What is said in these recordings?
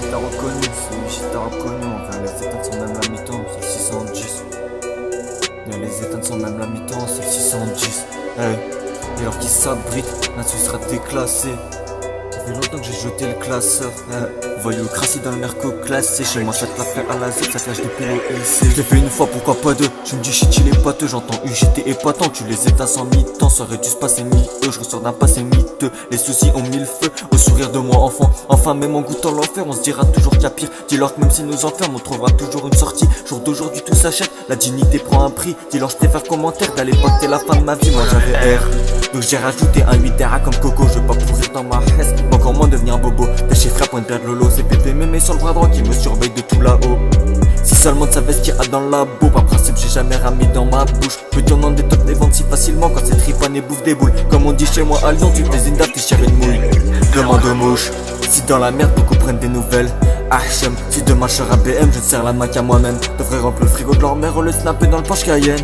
t'as reconnu, si t'as reconnu, on vient les éteindre sans même la mi-temps, c'est 610. Viens les éteindre sans même la mi-temps, c'est 610. Hey, et alors qu'ils s'abritent, là tu seras déclassé. Ça fait longtemps que j'ai jeté le classeur. Voyou crasser dans le merco classé. Chez moi ça te l'a fait à la Z, ça clash depuis le lycée. Je l'ai fait une fois, pourquoi pas deux. Je me dis shit il est pâteux, j'entends UGT épatant. Tu les éteins sans mi-temps, ça aurait dû se passer mi-eux. Je ressors d'un passé miteux, les soucis ont mis le feu au sourire de moi enfant. Enfin même en goûtant l'enfer, on se dira toujours qu'il y a pire. Dis-leur que même si nous enferment, on trouvera toujours une sortie. Jour d'aujourd'hui tout s'achète, la dignité prend un prix. Dis-leur je t'ai fait commentaire, d'à l'époque t'es la fin de ma vie, moi j'avais R. Donc j'ai rajouté un 8 RA comme Coco, je veux pas pourrir dans ma hesse, encore moins devenir bobo. Tes chiffres à point de perdre Lolo, c'est pépé mémé sur le bras droit qui me surveille de tout là-haut. Si seulement tu savais ce qu'il y a dans la boue, par principe j'ai jamais ramé dans ma bouche. Peux dire non des tops des ventes si facilement quand c'est tripan et bouffe des boules. Comme on dit chez moi à Lyon, tu fais une date, t'es cher une mouille. Demande aux mouches, si dans la merde beaucoup prennent des nouvelles. HM, si demain je serai BM, je serre la main qu'à moi-même. Devrais remplir le frigo de leur mère au lieu de snapper dans le Porsche Cayenne.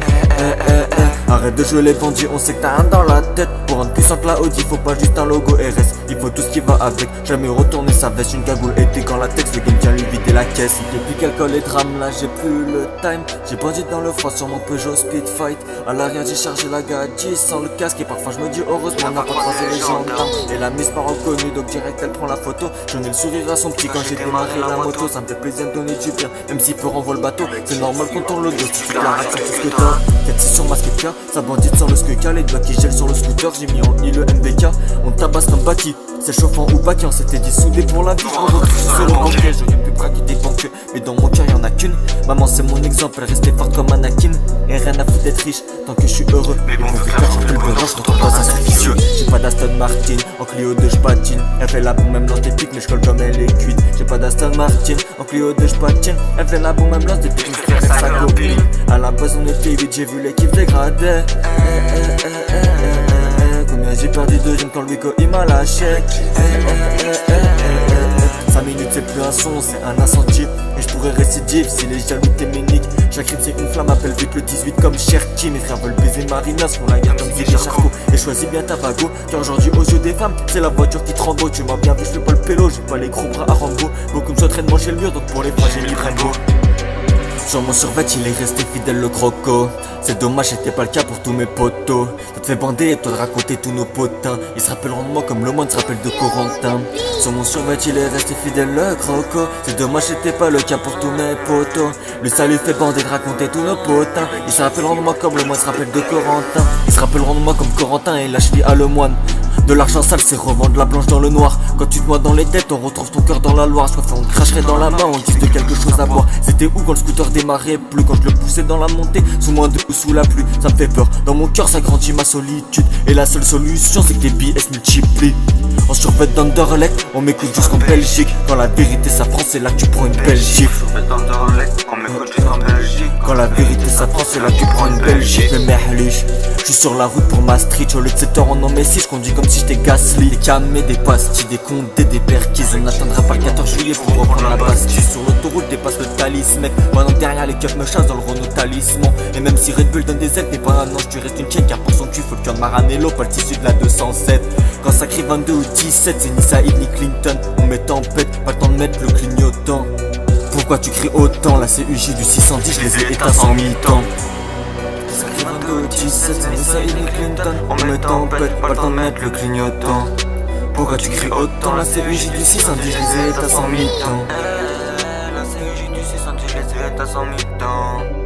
Arrête de jouer les bandits, on sait que t'as un dans la tête. Pour rendre puissante la Audi, faut pas juste un logo RS. Il faut tout ce qui va avec, jamais retourner sa veste. Une cagoule et quand la texte, le game vient lui vider la caisse. Depuis qu'alcool et drame, là j'ai plus le time. J'ai bandit dans le froid sur mon Peugeot Speed Fight. À l'arrière j'ai chargé la gadget sans le casque. Et parfois je me dis heureusement on n'a pas croisé les gendarmes. Et la mise m'a reconnu, donc direct elle prend la photo. J'en ai le sourire à son petit quand j'ai démarré la moto. Ça me fait plaisir de donner du bien, même si peu renvoie le bateau. C'est normal qu'on tourne le dos, si tu l'arrêtes sur tout ce que t'as. 4-6 sur masque et cœur, ça bandite sans le skeka. Les doigts qui gèlent sur le scooter, j'ai mis en I le MBK. On tabasse comme Baki, c'est chauffant ou pas qui on s'était dit soudé pour la vie. On retrouve sur le banquet, j'aurais pu braquer des banques. Mais dans mon cœur y'en a qu'une. Maman c'est mon exemple, elle restait forte comme Anakin. Et rien à foutre d'être riche, tant que je suis heureux. Mais bon, vu que j'ai le besoin, je retrouve dans un service. J'ai pas d'Aston Martin, en Clio 2 j'patine. Elle fait la boum même lance des pics, mais j'colle comme elle est cuite. J'ai pas d'Aston Martin, en Clio 2 j'patine. Elle fait la boum même lance des pics, mais j'fais sa copine. À la base on était vite, j'ai vu l'équipe dégrader. Combien j'ai perdu de jeunes quand le Wico il m'a lâché. 5 minutes c'est plus un son, c'est un incendie. Et je pourrais récidive si les jaloux t'éméniquent. Chaque rime c'est une flamme, appelle vite le 18 comme Cherki. Mes frères veulent baiser Marina, ce qu'on la garde comme des charcots. Et choisis bien ta vago, car aujourd'hui aux yeux des femmes c'est la voiture qui tremble. Tu m'as bien vu, je fais pas le pélo, j'ai pas les gros bras à Rambo. Beaucoup me souhaiteraient de manger le mur, donc pour les fois j'ai mis Rainbow. Sur mon survêt il est resté fidèle le croco. C'est dommage c'était pas le cas pour tous mes potos. Ça te fait bander et toi de raconter tous nos potins. Ils se rappelleront de moi comme le monde se rappelle de Corentin. Sur mon survêt il est resté fidèle le croco. C'est dommage c'était pas le cas pour tous mes potos. Lui ça lui fait bander de raconter tous nos potins. Ils se rappelleront de moi comme le monde se rappelle de Corentin. Ils se rappelleront de moi comme Corentin et la cheville à le moine. De l'argent sale c'est revendre la blanche dans le noir. Quand tu te noies dans les têtes on retrouve ton cœur dans la Loire. Je préfère on cracherait dans la main, on dise de quelque chose à boire. C'était où quand le scooter démarrait plus, quand je le poussais dans la montée, sous moins de ou sous la pluie. Ça me fait peur, dans mon cœur ça grandit ma solitude. Et la seule solution c'est que les billets se multiplient. En survêt d'Anderlecht, on m'écoute jusqu'en Belgique. Quand la vérité s'apprend c'est là que tu prends une Belgique. Quand la vérité s'apprend c'est là que tu prends une Belgique. Mais merliche, je suis sur la route pour Maastricht. Au lieu de 7 heures en en messi, je conduis comme si j'étais Gasly. Des camés, des pastilles, des condés, des perquises. On n'atteindra pas le 14 juillet pour reprendre la Bastille. Sur l'autoroute dépasse le Thalys mec. Pendant que derrière les keufs me chassent dans le Renault Talisman. Et même si Red Bull donne des ailes, t'es pas un ange, tu restes une chaîne. Car pour son cul faut le cœur de Maranello, pas le tissu de la 207. Quand ça crie 22 ou 17, c'est ni Saïd ni Clinton. On met tempête, pas le temps de mettre le clignotant. Pourquoi tu cries autant? La CUJ du 610, je les ai éteints sans mi-temps. Ça crie 22 ou 17, c'est ni Saïd ni Clinton. On met tempête, pas le temps de mettre le clignotant. Pourquoi tu cries autant? La CUJ du 610, je les ai éteints sans mi-temps. La CUJ du 610, je les ai éteints sans mi-temps.